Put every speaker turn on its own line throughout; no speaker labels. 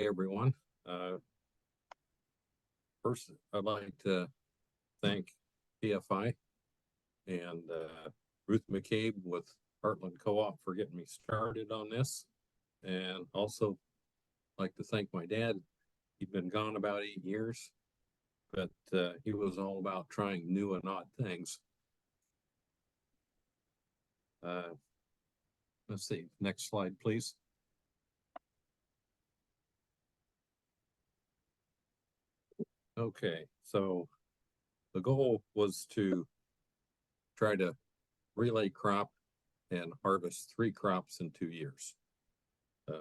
everyone. First, I'd like to thank PFI and Ruth McCabe with Heartland Co-op for getting me started on this. And also like to thank my dad. He'd been gone about 8 years, but he was all about trying new and odd things. Let's see, next slide, please. Okay, so the goal was to try to relay crop and harvest 3 crops in 2 years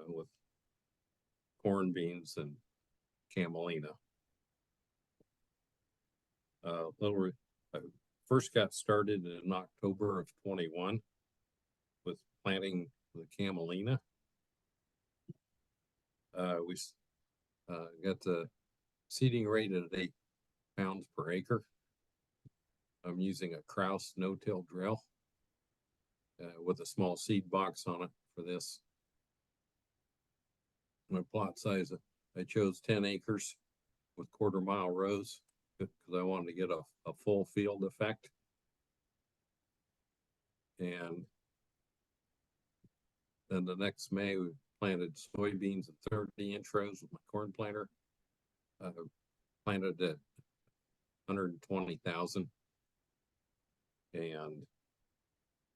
with corn, beans, and camelina. I first got started in October of 21 with planting the camelina. We got the seeding rate at 8 pounds per acre. I'm using a Kraus no-till drill with a small seed box on it for this. My plot size, I chose 10 acres with 1/4 mile rows because I wanted to get a full field effect. And then the next May, we planted soybeans at 30-inch rows with my corn planter. Planted at 120,000. And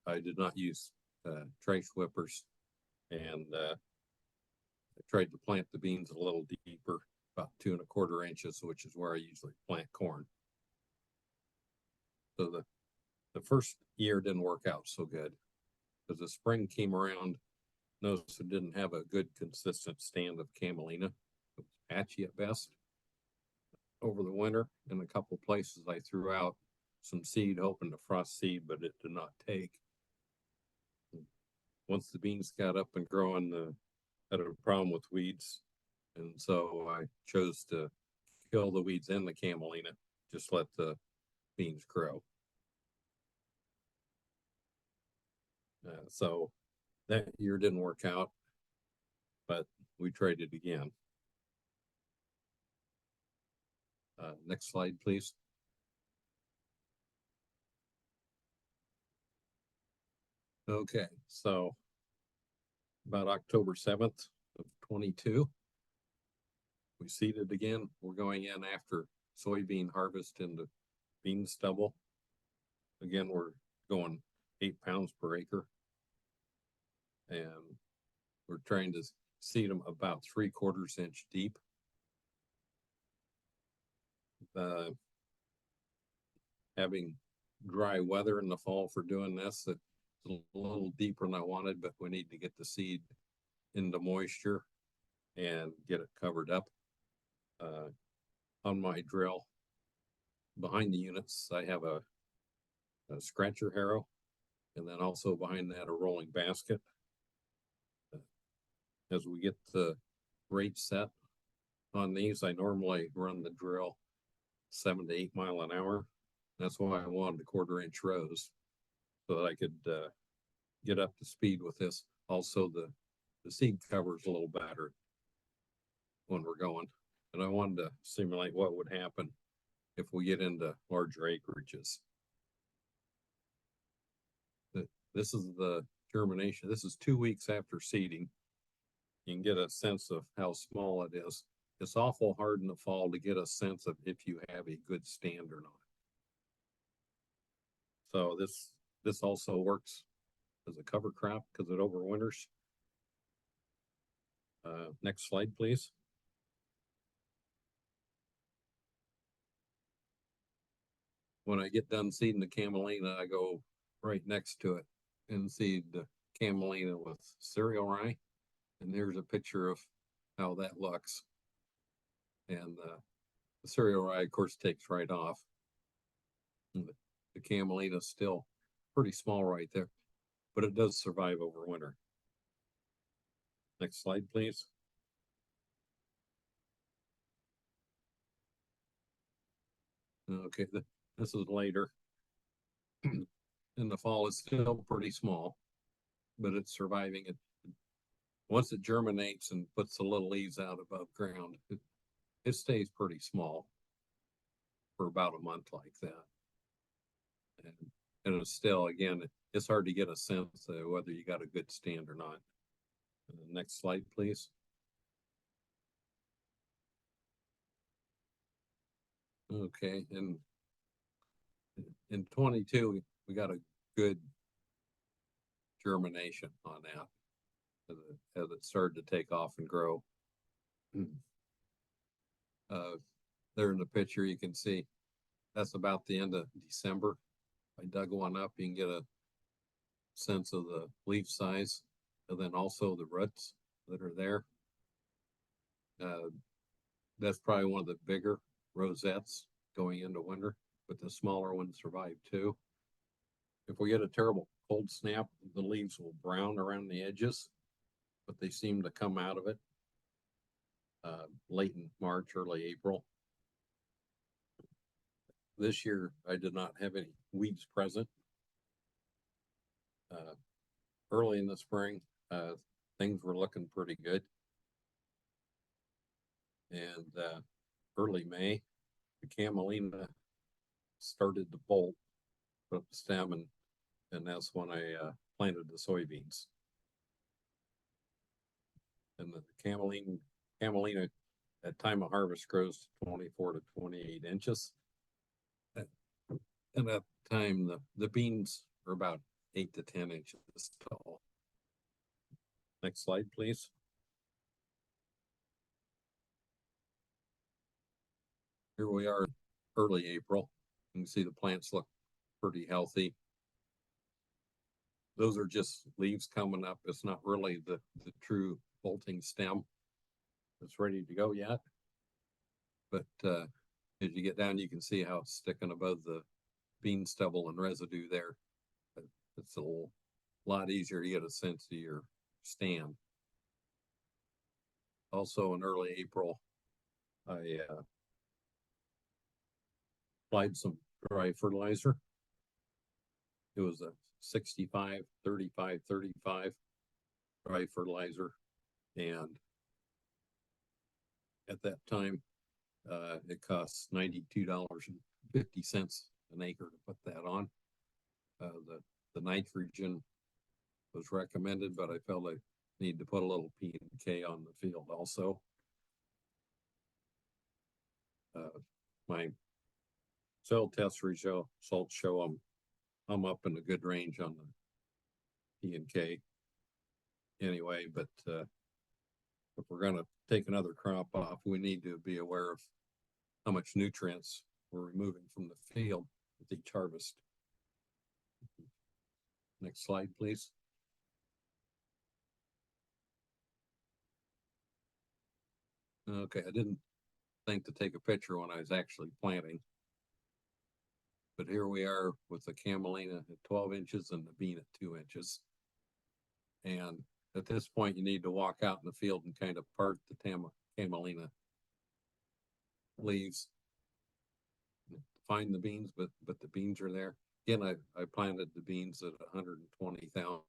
I did not use trace whippers. And I tried to plant the beans a little deeper, about 2 1/4 inches, which is where I usually plant corn. So the first year didn't work out so good because the spring came around, noticed it didn't have a good consistent stand of camelina. It was patchy at best. Over the winter, in a couple places, I threw out some seed hoping to frost seed, but it did not take. Once the beans got up and growing, I had a problem with weeds, and so I chose to kill the weeds in the camelina, just let the beans grow. So that year didn't work out, but we tried it again. Next slide, please. Okay, so about October 7th of 22, we seeded again. We're going in after soybean harvest into bean stubble. Again, we're going 8 pounds per acre. And we're trying to seed them about 3/4 inch deep. Having dry weather in the fall for doing this, it's a little deeper than I wanted, but we need to get the seed into moisture and get it covered up. On my drill, behind the units, I have a scratcher harrow, and then also behind that, a rolling basket. As we get the rate set on these, I normally run the drill 7 to 8 miles an hour. That's why I wanted the 1/4 inch rows so that I could get up to speed with this. Also, the seed cover is a little better when we're going. And I wanted to simulate what would happen if we get into larger acreages. This is the germination. This is 2 weeks after seeding. You can get a sense of how small it is. It's awful hard in the fall to get a sense of if you have a good stand or not. So this also works as a cover crop because it overwinters. Next slide, please. When I get done seeding the camelina, I go right next to it and seed the camelina with cereal rye. And here's a picture of how that looks. And the cereal rye, of course, takes right off. And the camelina is still pretty small right there, but it does survive over winter. Next slide, please. Okay, this is later. In the fall, it's still pretty small, but it's surviving. once it germinates and puts the little leaves out above ground, it stays pretty small for about a month like that. And it's still, again, it's hard to get a sense of whether you got a good stand or not. Next slide, please. Okay, and in 22, we got a good germination on that as it started to take off and grow. There in the picture, you can see that's about the end of December. I dug one up, you can get a sense of the leaf size, and then also the roots that are there. That's probably one of the bigger rosettes going into winter, but the smaller ones survive too. If we get a terrible cold snap, the leaves will brown around the edges, but they seem to come out of it late in March, early April. This year, I did not have any weeds present. Early in the spring, things were looking pretty good. And early May, the Camelina started to bolt up the stem, and that's when I planted the soybeans. And the Camelina at time of harvest grows to 24 to 28 inches. And at the time, the beans are about 8 to 10 inches tall. Next slide, please. Here we are, early April. You can see the plants look pretty healthy. Those are just leaves coming up. It's not really the true bolting stem that's ready to go yet. But as you get down, you can see how it's sticking above the bean stubble and residue there. It's a lot easier to get a sense of your stand. Also in early April, I applied some dry fertilizer. It was a 65, 35, 35 dry fertilizer. And at that time, it costs $92.50 an acre to put that on. The nitrogen was recommended, but I felt I need to put a little P&K on the field also. My soil test results show I'm up in a good range on the P&K anyway, but if we're going to take another crop off, we need to be aware of how much nutrients we're removing from the field with each harvest. Next slide, please. Okay, I didn't think to take a picture when I was actually planting. But here we are with the Camelina at 12 inches and the bean at 2 inches. And at this point, you need to walk out in the field and kind of part the Camelina leaves. Find the beans, but the beans are there. Again, I planted the beans at 120,000.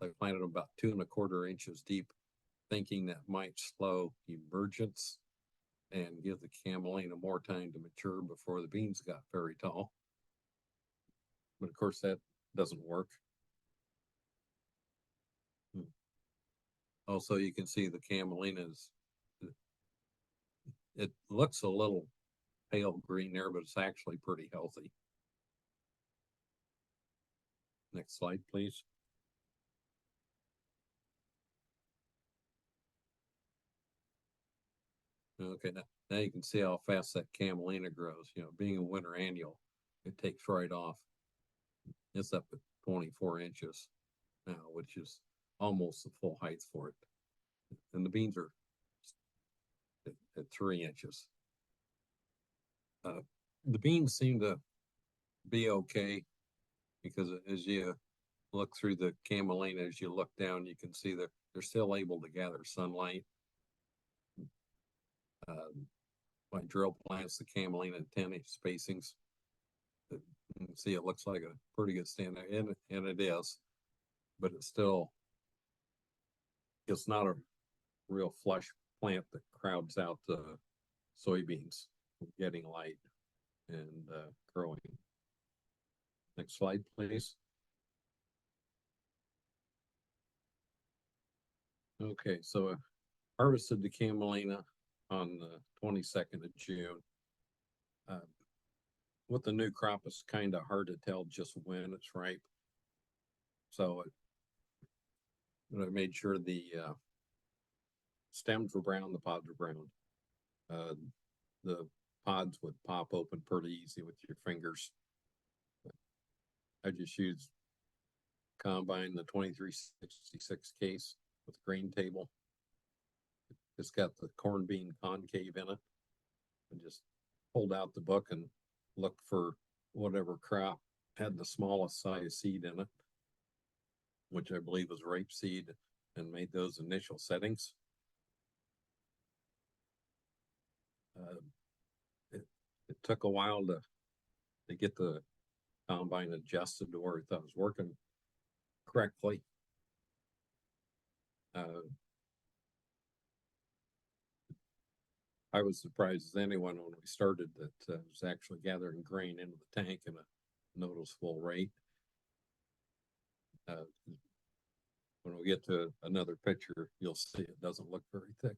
I planted them about 2 1/4 inches deep, thinking that might slow emergence and give the Camelina more time to mature before the beans got very tall. But of course, that doesn't work. Also, you can see the Camelina's, it looks a little pale green there, but it's actually pretty healthy. Next slide, please. Okay, now you can see how fast that Camelina grows. You know, being a winter annual, it takes right off. It's up at 24 inches now, which is almost the full height for it. And the beans are at 3 inches. The beans seem to be okay because as you look through the Camelina, as you look down, you can see that they're still able to gather sunlight. My drill plants the Camelina at 10-inch spacings. You can see it looks like a pretty good stand there, and it is, but it's still it's not a real flush plant that crowds out the soybeans from getting light and growing. Next slide, please. Okay, so I harvested the Camelina on the 22nd of June. With the new crop, it's kind of hard to tell just when it's ripe. So I made sure the stems were brown, the pods were brown. The pods would pop open pretty easy with your fingers. I just used combine, the 2366 case with grain table. It's got the corn bean concave in it. And just pulled out the book and looked for whatever crop had the smallest size seed in it, which I believe was rapeseed, and made those initial settings. It took a while to get the combine adjusted to where I thought it was working correctly. I was surprised as anyone when we started that it was actually gathering grain into the tank in a noticeable rate. When we get to another picture, you'll see it doesn't look very thick.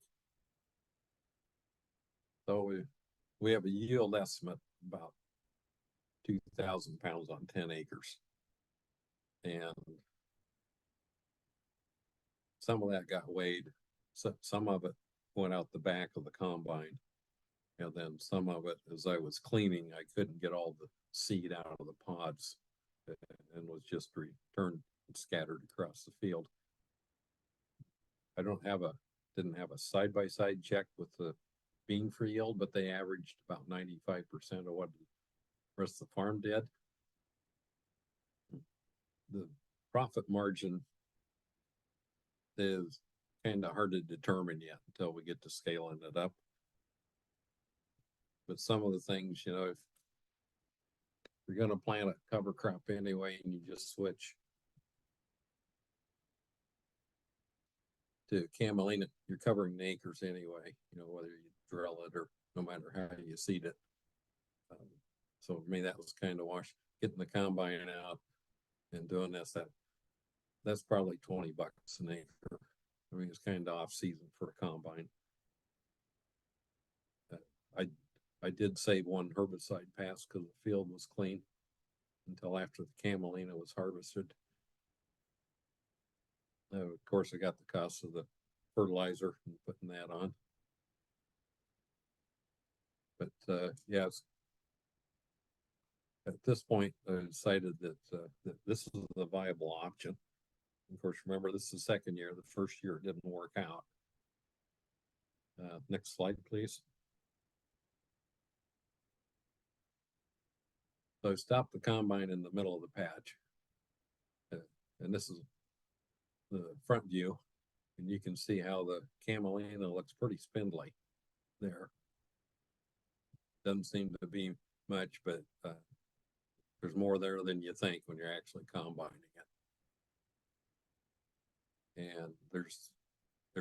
So we have a yield estimate about 2,000 pounds on 10 acres. And some of that got weighed. So some of it went out the back of the combine. And then some of it, as I was cleaning, I couldn't get all the seed out of the pods and was just returned and scattered across the field. I didn't have a side-by-side check with the bean free yield, but they averaged about 95% of what the rest of the farm did. The profit margin is kind of hard to determine yet until we get to scaling it up. But some of the things, if you're going to plant a cover crop anyway, and you just switch to Camelina, you're covering the acres anyway, whether you drill it or no matter how you seed it. So for me, that was kind of getting the combine out and doing that's probably $20 an acre. I mean, it's kind of off season for a combine. I did save one herbicide pass because the field was clean until after the Camelina was harvested. Of course, I got the cost of the fertilizer and putting that on. But yeah, at this point, I decided that this is the viable option. Of course, remember, this is the second year. The first year it didn't work out. Next slide, please. So I stopped the combine in the middle of the patch. And this is the front view. And you can see how the Camelina looks pretty spindly there. Doesn't seem to be much, but there's more there than you think when you're actually combining it. And there's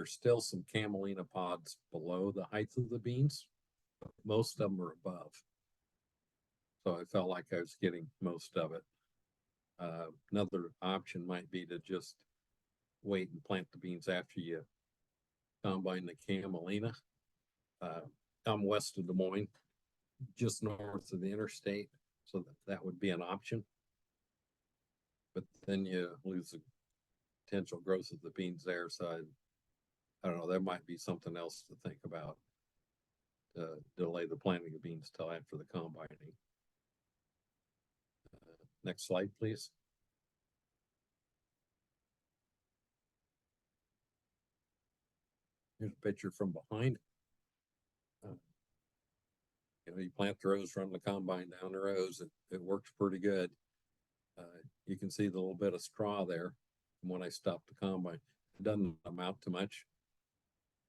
still some Camelina pods below the height of the beans, but most of them are above. So I felt like I was getting most of it. Another option might be to just wait and plant the beans after you combine the Camelina. I'm west of Des Moines, just north of the interstate, so that would be an option. But then you lose the potential growth of the beans there. So I don't know, there might be something else to think about to delay the planting of beans till after the combining. Next slide, please. Here's a picture from behind. You plant the rows, run the combine down the rows. It works pretty good. You can see the little bit of straw there from when I stopped the combine. It doesn't amount to much.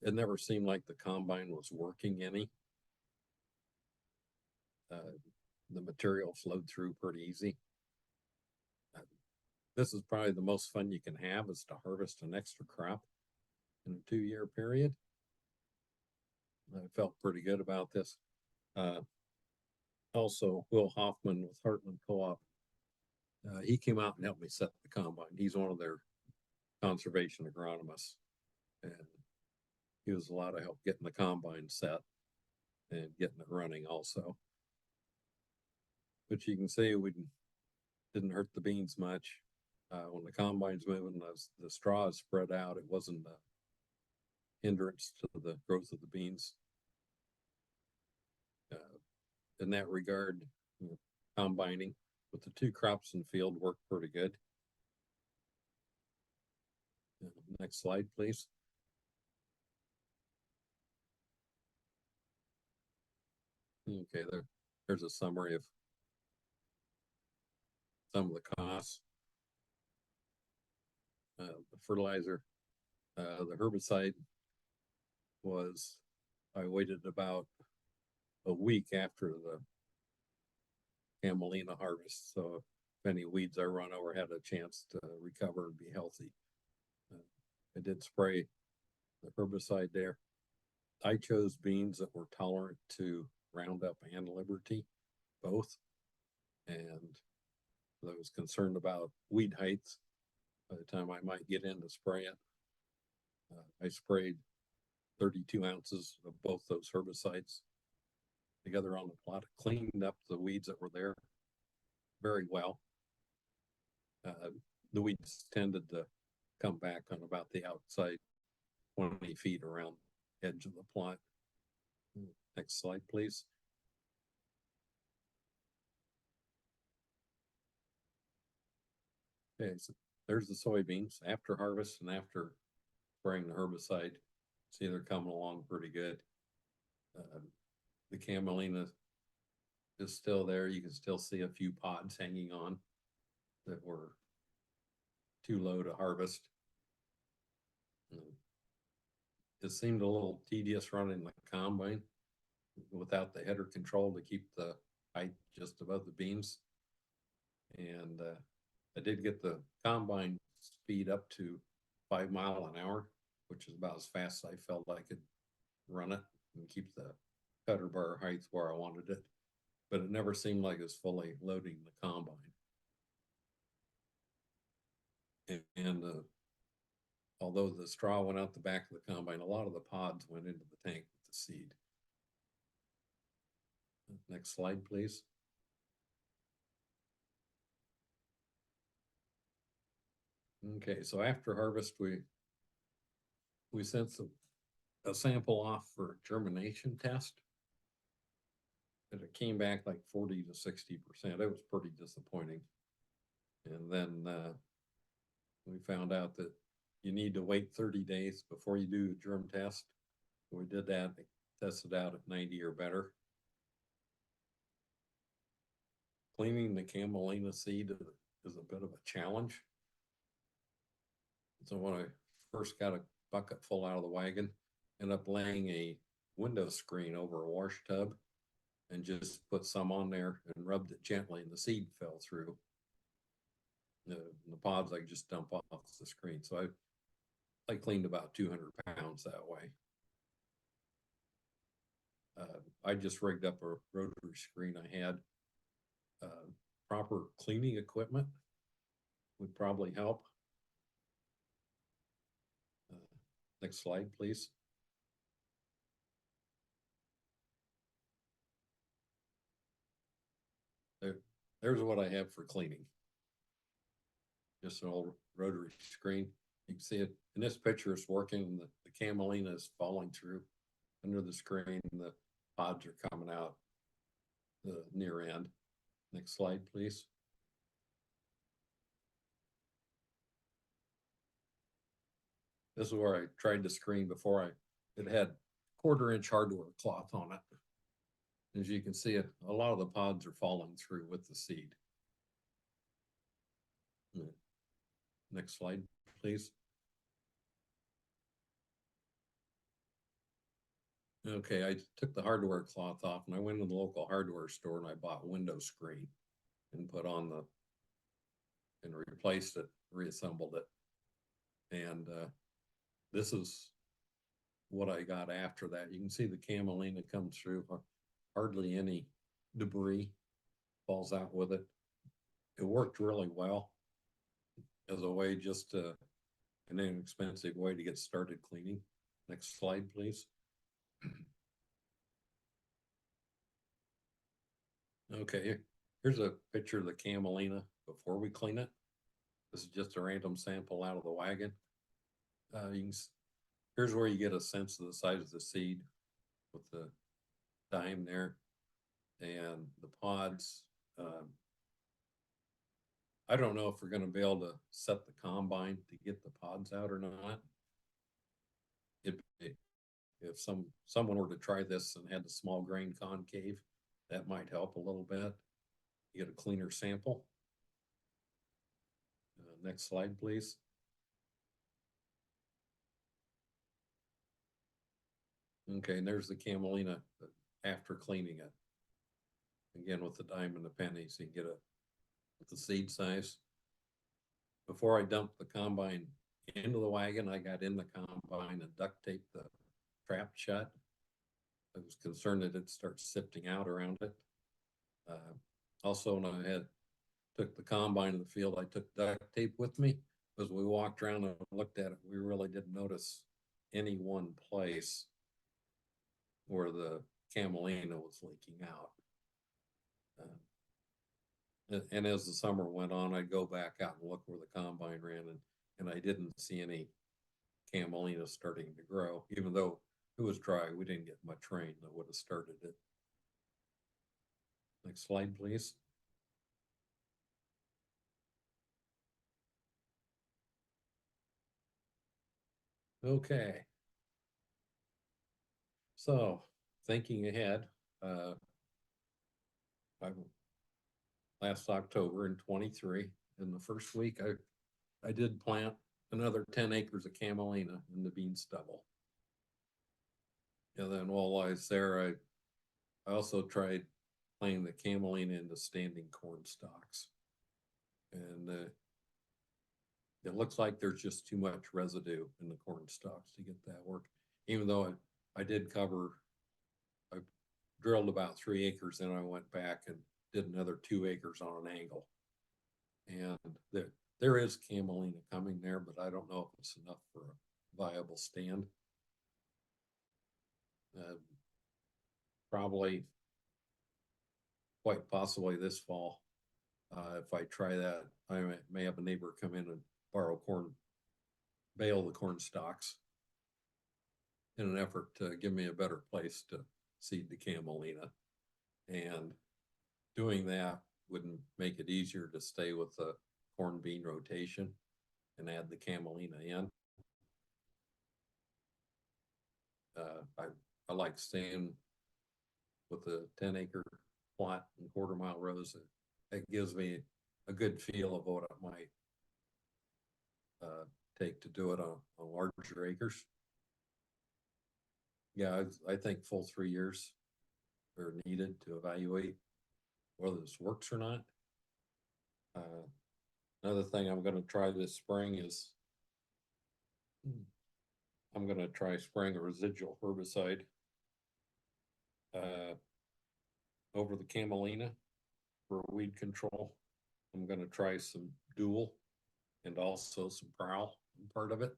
It never seemed like the combine was working any. The material flowed through pretty easy. This is probably the most fun you can have, is to harvest an extra crop in a 2-year period. I felt pretty good about this. Also, Will Hoffman with Heartland Co-op, he came out and helped me set the combine. He's one of their conservation agronomists, and he was a lot of help getting the combine set and getting it running also. But you can see we didn't hurt the beans much. When the combine's moving, the straw is spread out. It wasn't a hindrance to the growth of the beans. In that regard, combining with the 2 crops in the field worked pretty good. Next slide, please. Okay, there's a summary of some of the costs. The fertilizer, the herbicide was, I waited about a week after the Camelina harvest, so if any weeds I run over had a chance to recover and be healthy. I did spray the herbicide there. I chose beans that were tolerant to Roundup and Liberty, both, and I was concerned about weed heights by the time I might get in to spray it. I sprayed 32 ounces of both those herbicides together on the plot. It cleaned up the weeds that were there very well. The weeds tended to come back on about the outside 20 feet around the edge of the plot. Next slide, please. Okay, so there's the soybeans after harvest and after spraying the herbicide. See, they're coming along pretty good. The Camelina is still there. You can still see a few pods hanging on that were too low to harvest. It seemed a little tedious running the combine without the header control to keep the height just above the beans. And I did get the combine speed up to 5 miles an hour, which is about as fast as I felt I could run it and keep the cutter bar height where I wanted it. But it never seemed like it was fully loading the combine. And although the straw went out the back of the combine, a lot of the pods went into the tank with the seed. Next slide, please. Okay, so after harvest, we sent a sample off for germination test. And it came back like 40 to 60%. It was pretty disappointing. And then we found out that you need to wait 30 days before you do a germ test. We did that, tested out at 90 or better. Cleaning the Camelina seed is a bit of a challenge. So when I first got a bucket full out of the wagon, ended up laying a window screen over a wash tub and just put some on there and rubbed it gently, and the seed fell through. The pods I could just dump off the screen. So I cleaned about 200 pounds that way. I just rigged up a rotary screen I had. Proper cleaning equipment would probably help. Next slide, please. There's what I have for cleaning. Just an old rotary screen. You can see it in this picture. It's working. The Camelina is falling through under the screen. The pods are coming out the near end. Next slide, please. This is where I tried the screen before. It had 1/4-inch hardware cloth on it. As you can see, a lot of the pods are falling through with the seed. Next slide, please. Okay, I took the hardware cloth off and I went to the local hardware store and I bought a window screen and put on and replaced it, reassembled it. And this is what I got after that. You can see the Camelina comes through, hardly any debris falls out with it. It worked really well as a way just to, an inexpensive way to get started cleaning. Next slide, please. Okay, here's a picture of the Camelina before we clean it. This is just a random sample out of the wagon. Here's where you get a sense of the size of the seed with the dime there and the pods. I don't know if we're going to be able to set the combine to get the pods out or not. If someone were to try this and had the small grain concave, that might help a little bit. You get a cleaner sample. Next slide, please. Okay, and there's the Camelina after cleaning it. Again, with the dime and the penny, so you can get a with the seed size. Before I dumped the combine into the wagon, I got in the combine and duct taped the trap shut. I was concerned that it'd start sifting out around it. Also, when I took the combine to the field, I took duct tape with me. As we walked around and looked at it, we really didn't notice any one place where the Camelina was leaking out. And as the summer went on, I'd go back out and look where the combine ran, and I didn't see any Camelina starting to grow. Even though it was dry, we didn't get much rain that would have started it. Next slide, please. Okay. So thinking ahead, last October in 23, in the first week, I did plant another 10 acres of Camelina in the bean stubble. And then while I was there, I also tried planting the Camelina into standing corn stalks. And it looks like there's just too much residue in the corn stalks to get that work. Even though I did cover, I drilled about 3 acres, and I went back and did another 2 acres on an angle. And there is Camelina coming there, but I don't know if it's enough for a viable stand. Probably, quite possibly this fall, if I try that, I may have a neighbor come in and borrow bale the corn stalks in an effort to give me a better place to seed the Camelina. And doing that would make it easier to stay with the corn bean rotation and add the Camelina in. I like staying with the 10-acre plot and quarter-mile rows. It gives me a good feel of what it might take to do it on larger acres. Yeah, I think full 3 years are needed to evaluate whether this works or not. Another thing I'm going to try this spring is I'm going to try spraying a residual herbicide over the Camelina for weed control. I'm going to try some dual and also some prowl part of it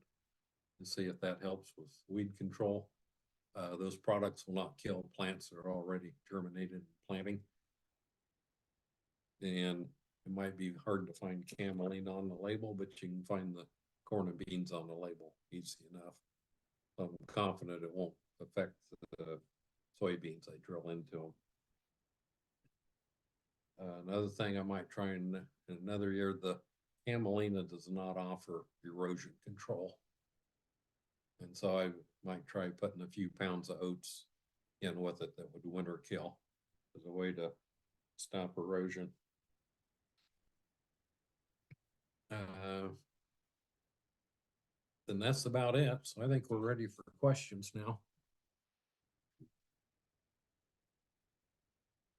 to see if that helps with weed control. Those products will not kill plants that are already germinated and planting. And it might be hard to find Camelina on the label, but you can find the corn and beans on the label easy enough. So I'm confident it won't affect the soybeans I drill into them. Another thing I might try in another year, the Camelina does not offer erosion control. And so I might try putting a few pounds of oats in with it that would winter kill as a way to stop erosion. Then that's about it. So I think we're ready for questions now.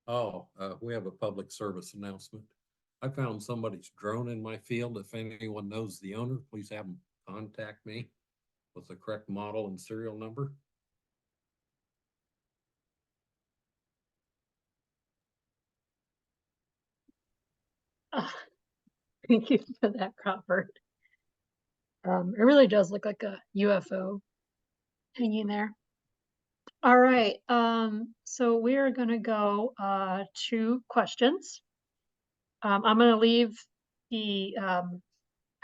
Oh, we have a public service announcement. I found somebody's drone in my field. If anyone knows the owner, please have them contact me. with the correct model and serial number.
Thank you for that, Robert. It really does look like a UFO hanging there. All right, so we're gonna go to questions. I'm gonna leave the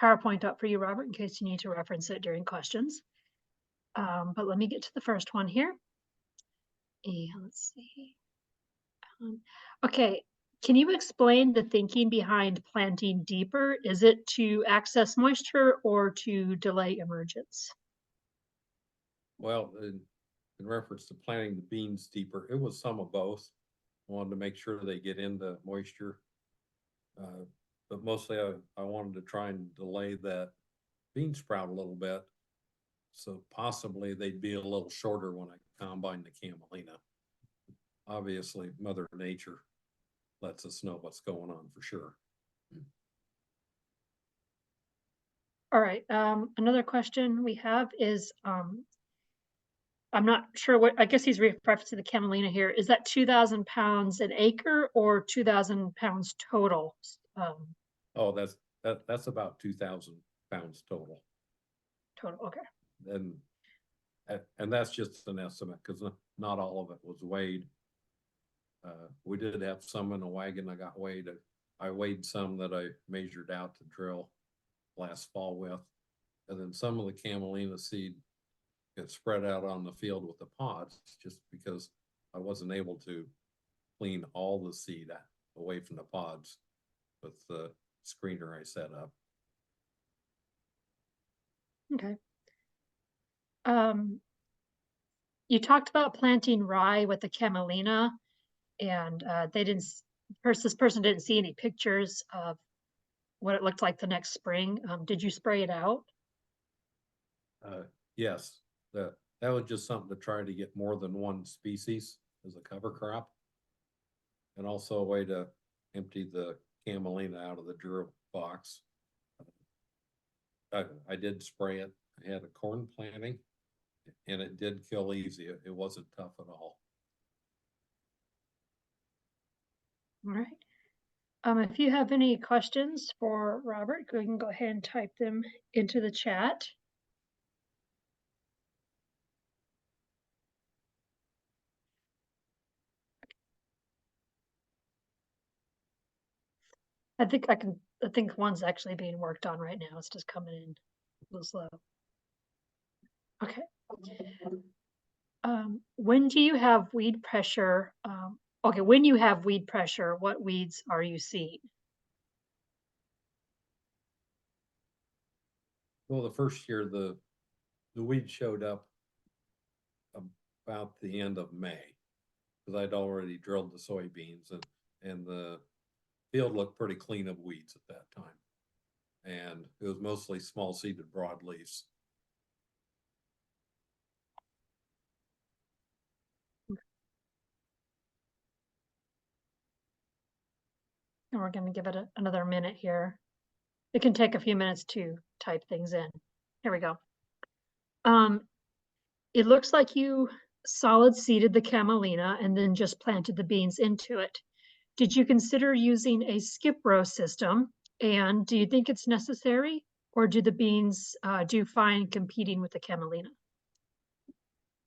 PowerPoint up for you, Robert, in case you need to reference it during questions. But let me get to the first one here. And let's see. Okay, can you explain the thinking behind planting deeper? Is it to access moisture or to delay emergence?
Well, in reference to planting the beans deeper, it was some of both. Wanted to make sure they get into moisture. But mostly I wanted to try and delay that bean sprout a little bit. So possibly they'd be a little shorter when I combine the Camelina. Obviously, Mother Nature lets us know what's going on for sure.
All right, another question we have is, I'm not sure what, I guess he's referencing the Camelina here. Is that 2,000 pounds an acre or 2,000 pounds total?
Oh, that's about 2,000 pounds total.
Total, okay.
And that's just an estimate because not all of it was weighed. We did have some in a wagon that got weighed. I weighed some that I measured out to drill last fall with. And then some of the Camelina seed get spread out on the field with the pods just because I wasn't able to clean all the seed away from the pods with the screener I set up.
Okay. You talked about planting rye with the Camelina, and this person didn't see any pictures of what it looked like the next spring. Did you spray it out?
Yes, that was just something to try to get more than one species as a cover crop, and also a way to empty the Camelina out of the drill box. I did spray it. I had a corn planting, and it did kill easy. It wasn't tough at all.
All right. If you have any questions for Robert, we can go ahead and type them into the chat. I think one's actually being worked on right now. It's just coming in a little slow. Okay. When do you have weed pressure? Okay, when you have weed pressure, what weeds are you seeing?
Well, the first year the weed showed up about the end of May because I'd already drilled the soybeans and the field looked pretty clean of weeds at that time. And it was mostly small seeded broadleaves.
And we're going to give it another minute here. It can take a few minutes to type things in. Here we go. It looks like you solid seeded the Camelina and then just planted the beans into it. Did you consider using a skip row system? And do you think it's necessary, or do the beans do fine competing with the Camelina?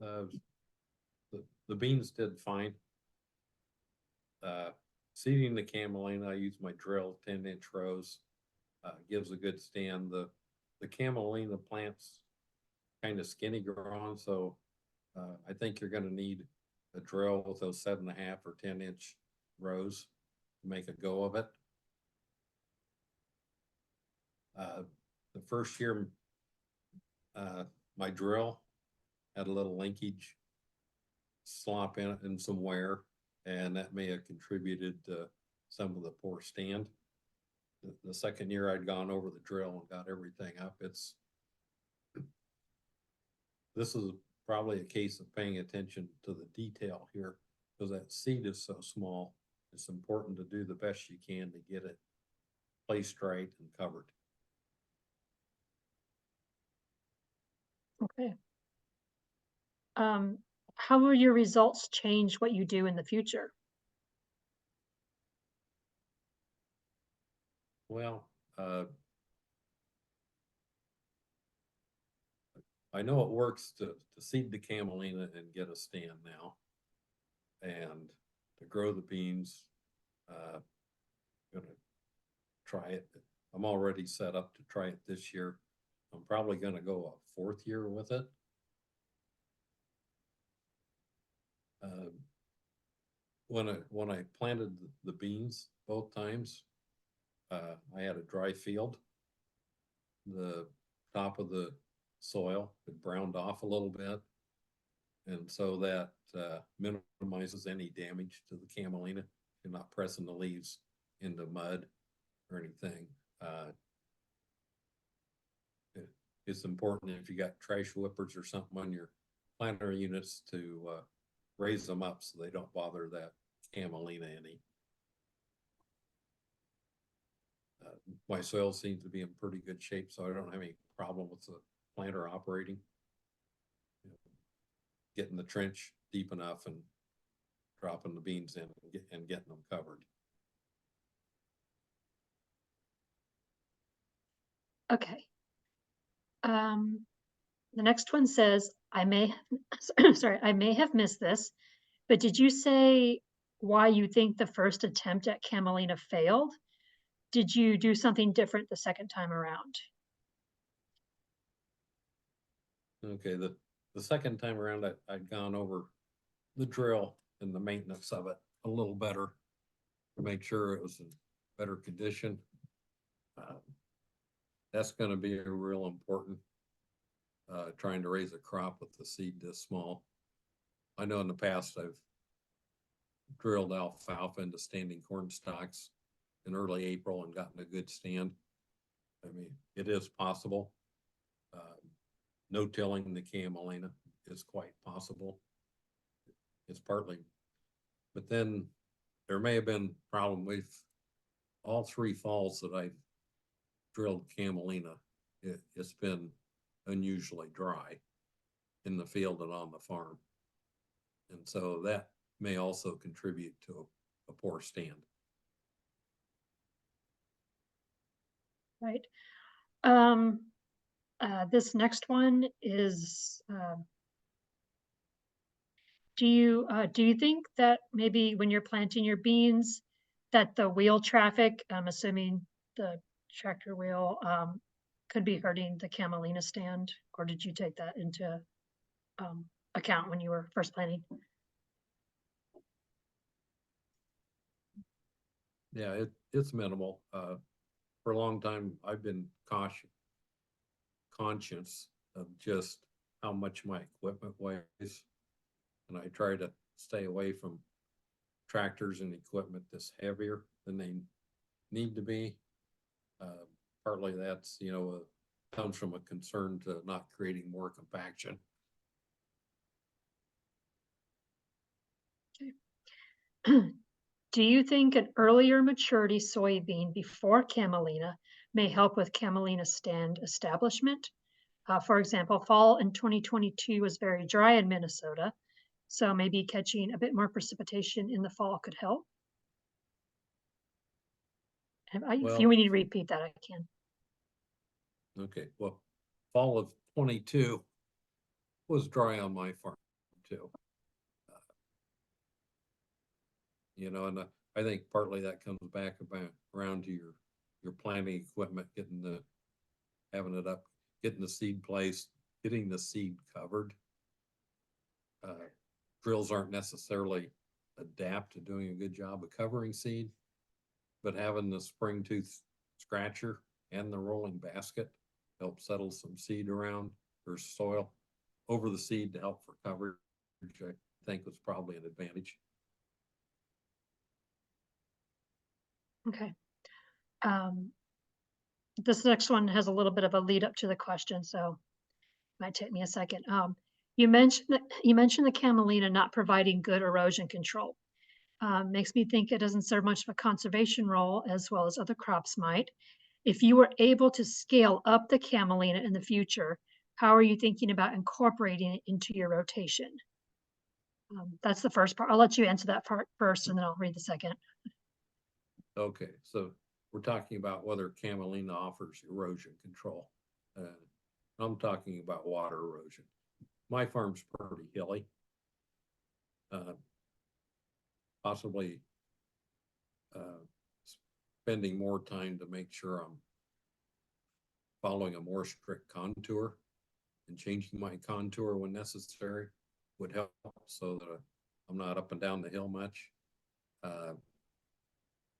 The beans did fine. Seeding the Camelina, I use my drill 10-inch rows. Gives a good stand. The Camelina plant's kind of skinny growing, so I think you're going to need a drill with those 7.5 or 10-inch rows to make a go of it. The first year, my drill had a little linkage slop in it and some wear, and that may have contributed to some of the poor stand. The second year I'd gone over the drill and got everything up. This is probably a case of paying attention to the detail here because that seed is so small. It's important to do the best you can to get it placed right and covered.
Okay. How will your results change what you do in the future?
Well, I know it works to seed the Camelina and get a stand now, and to grow the beans. Gonna try it. I'm already set up to try it this year. I'm probably gonna go a 4th year with it. When I planted the beans both times, I had a dry field. The top of the soil had browned off a little bit, and so that minimizes any damage to the Camelina. You're not pressing the leaves into mud or anything. It's important if you got trash whippers or something on your planter units to raise them up so they don't bother that Camelina any. My soil seems to be in pretty good shape, so I don't have any problem with the planter operating. Getting the trench deep enough and dropping the beans in and getting them covered.
Okay. The next one says, I may, sorry, I may have missed this, but did you say why you think the first attempt at Camelina failed? Did you do something different the second time around?
Okay, the second time around, I'd gone over the drill and the maintenance of it a little better to make sure it was in better condition. That's going to be a real important, trying to raise a crop with the seed this small. I know in the past I've drilled alfalfa into standing corn stalks in early April and gotten a good stand. I mean, it is possible. No tilling the Camelina is quite possible. It's partly, but then there may have been a problem with all 3 falls that I've drilled Camelina. It's been unusually dry in the field and on the farm. And so that may also contribute to a poor stand.
Right. This next one is, do you think that maybe when you're planting your beans, that the wheel traffic, I'm assuming the tractor wheel, could be hurting the Camelina stand, or did you take that into account when you were first planting?
Yeah, it's minimal. For a long time, I've been conscious of just how much my equipment weighs, and I try to stay away from tractors and equipment that's heavier than they need to be. Partly that's, comes from a concern to not creating more compaction.
Okay. Do you think an earlier maturity soybean before Camelina may help with Camelina stand establishment? For example, fall in 2022 was very dry in Minnesota, so maybe catching a bit more precipitation in the fall could help. And if you
Well,
need to repeat that, I can.
okay, well, fall of 22 was dry on my farm too. And I think partly that comes back around to your planting equipment, having it up, getting the seed placed, getting the seed covered. Drills aren't necessarily adapt to doing a good job of covering seed, but having the spring tooth scratcher and the rolling basket help settle some seed around or soil over the seed to help for coverage, I think was probably an advantage.
Okay. This next one has a little bit of a lead up to the question, so it might take me a second. You mentioned the Camelina not providing good erosion control. Makes me think it doesn't serve much of a conservation role as well as other crops might. If you were able to scale up the Camelina in the future, how are you thinking about incorporating it into your rotation? That's the first part. I'll let you answer that part first, and then I'll read the second.
Okay, so we're talking about whether Camelina offers erosion control. I'm talking about water erosion. My farm's pretty hilly. Possibly spending more time to make sure I'm following a more strict contour and changing my contour when necessary would help, so that I'm not up and down the hill much.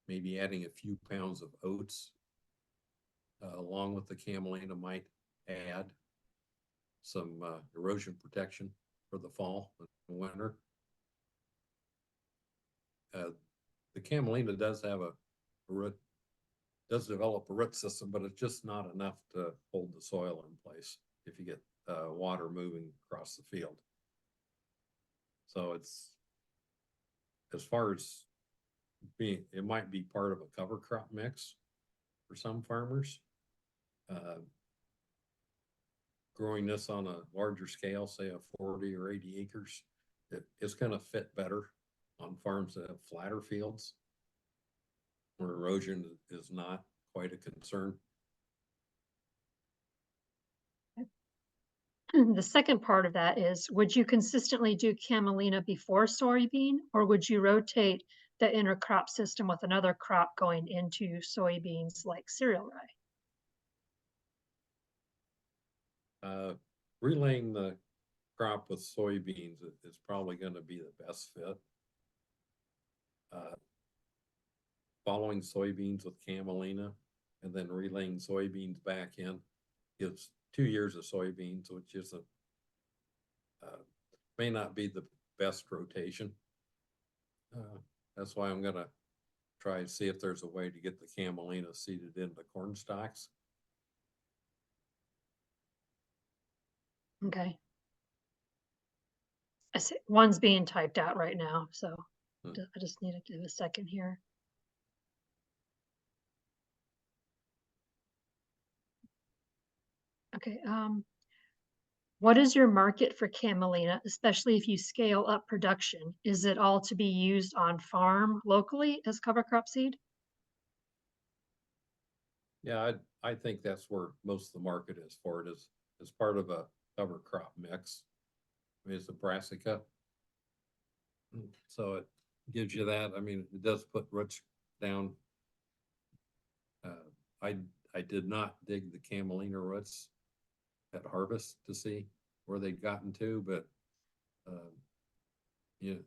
Maybe adding a few pounds of oats along with the Camelina might add some erosion protection for the fall and winter. The Camelina does have a root, does develop a root system, but it's just not enough to hold the soil in place if you get water moving across the field. So it's, as far as being, it might be part of a cover crop mix for some farmers. Growing this on a larger scale, say a 40 or 80 acres, it's going to fit better on farms that have flatter fields where erosion is not quite a concern.
The second part of that is, would you consistently do Camelina before soybean, or would you rotate the intercrop system with another crop going into soybeans like cereal rye?
Relaying the crop with soybeans is probably going to be the best fit. Following soybeans with Camelina and then relaying soybeans back in gives 2 years of soybeans, which isn't, may not be the best rotation. That's why I'm going to try and see if there's a way to get the Camelina seeded into corn stalks.
Okay. I see one's being typed out right now, so I just need to give a second here. Okay. What is your market for Camelina, especially if you scale up production? Is it all to be used on farm locally as cover crop seed?
Yeah, I think that's where most of the market is for it, is as part of a cover crop mix. I mean, it's a brassica, so it gives you that. I mean, it does put roots down. I did not dig the Camelina roots at harvest to see where they'd gotten to, but you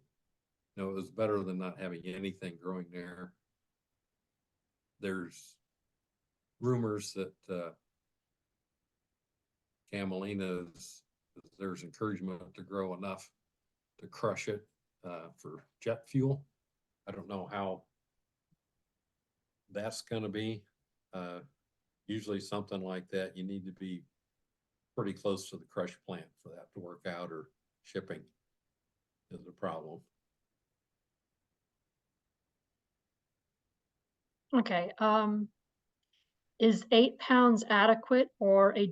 know, it was better than not having anything growing there. There's rumors that Camelina there's encouragement to grow enough to crush it for jet fuel. I don't know how that's going to be. Usually something like that, you need to be pretty close to the crush plant for that to work out, or shipping is a problem.
Okay. Is 8 pounds adequate, or is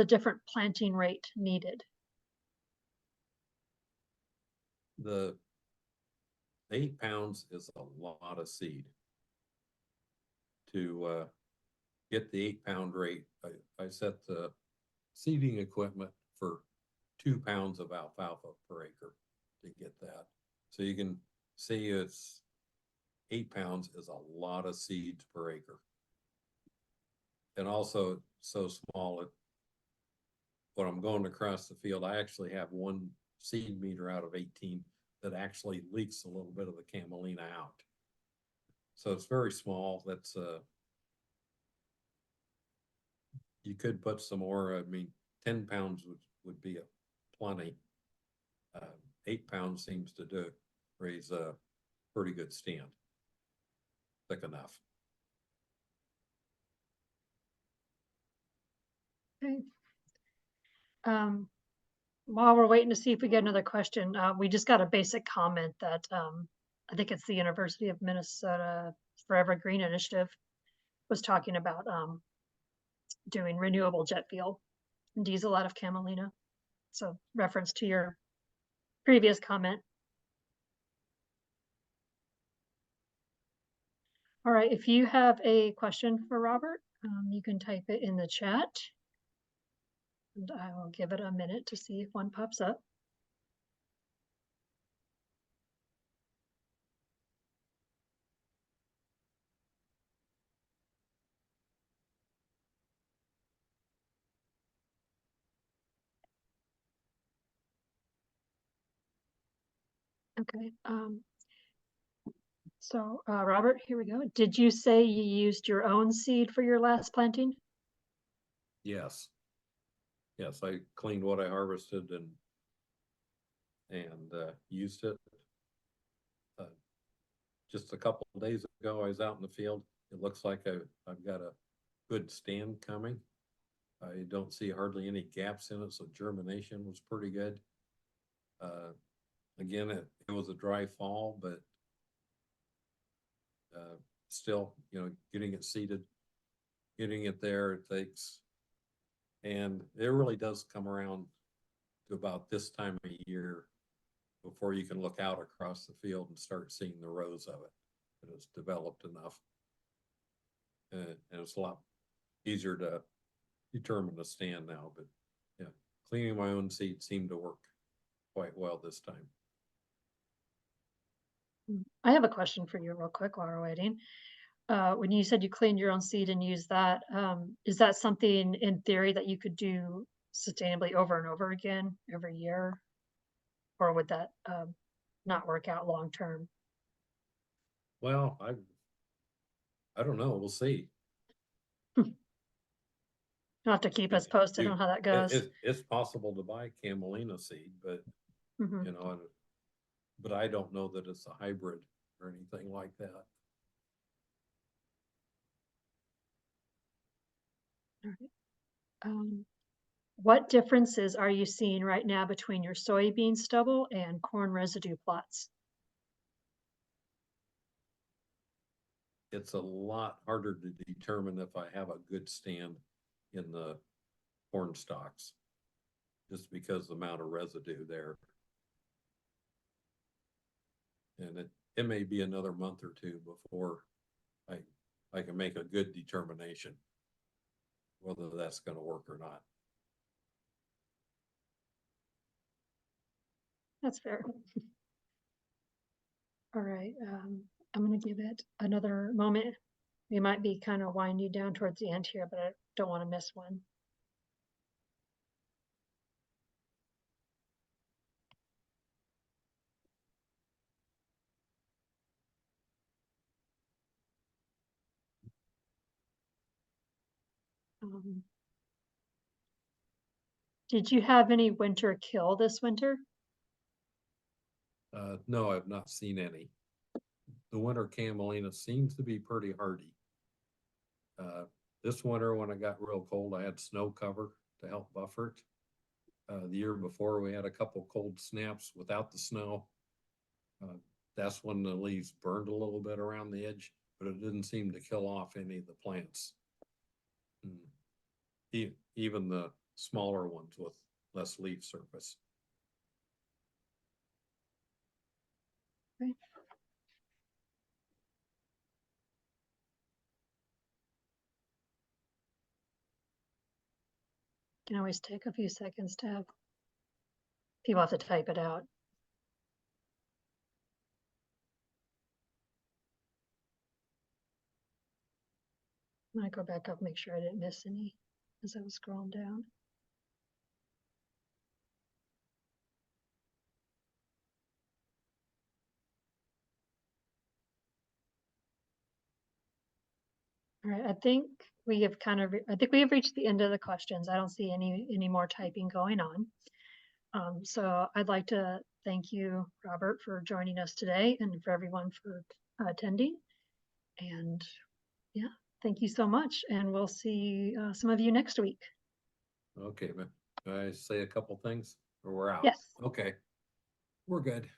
a different planting rate needed?
The 8 pounds is a lot of seed. To get the 8 pound rate, I set the seeding equipment for 2 pounds of alfalfa per acre to get that. So you can see it's 8 pounds is a lot of seeds per acre. And also so small, when I'm going across the field, I actually have one seed meter out of 18 that actually leaks a little bit of the Camelina out. So it's very small. That's you could put some more. I mean, 10 pounds would be plenty. 8 pounds seems to raise a pretty good stand, thick enough.
Okay. While we're waiting to see if we get another question, we just got a basic comment that I think it's the University of Minnesota Forever Green Initiative was talking about doing renewable jet fuel and use a lot of Camelina. So reference to your previous comment. All right, if you have a question for Robert, you can type it in the chat. And I will give it a minute to see if one pops up. Okay. So Robert, here we go. Did you say you used your own seed for your last planting?
Yes. Yes, I cleaned what I harvested and used it. Just a couple of days ago, I was out in the field. It looks like I've got a good stand coming. I don't see hardly any gaps in it, so germination was pretty good. Again, it was a dry fall, but still, getting it seeded, getting it there, it takes, and it really does come around to about this time of year before you can look out across the field and start seeing the rows of it. And it's developed enough. And it's a lot easier to determine the stand now, but yeah, cleaning my own seed seemed to work quite well this time.
I have a question for you real quick while we're waiting. When you said you cleaned your own seed and used that, is that something in theory that you could do sustainably over and over again every year? Or would that not work out long term?
Well, I don't know. We'll see.
You'll have to keep us posted on how that goes.
It's possible to buy Camelina seed, but but I don't know that it's a hybrid or anything like that.
All right. What differences are you seeing right now between your soybean stubble and corn residue plots?
It's a lot harder to determine if I have a good stand in the corn stalks, just because the amount of residue there. And it may be another month or two before I can make a good determination whether that's going to work or not.
That's fair. All right, I'm going to give it another moment. We might be kind of winding down towards the end here, but I don't want to miss one. Did you have any winter kill this winter?
No, I've not seen any. The winter Camelina seems to be pretty hardy. This winter, when it got real cold, I had snow cover to help buffer it. The year before, we had a couple cold snaps without the snow. That's when the leaves burned a little bit around the edge, but it didn't seem to kill off any of the plants. Even the smaller ones with less leaf surface.
Okay. Can always take a few seconds to have people have to type it out. I'm gonna go back up, make sure I didn't miss any as I was scrolling down. All right, I think we have I think we have reached the end of the questions. I don't see any more typing going on. So I'd like to thank you, Robert, for joining us today and for everyone for attending. And yeah, thank you so much. And we'll see some of you next week.
Okay, man. Can I say a couple things or we're out?
Yes.
Okay. We're good.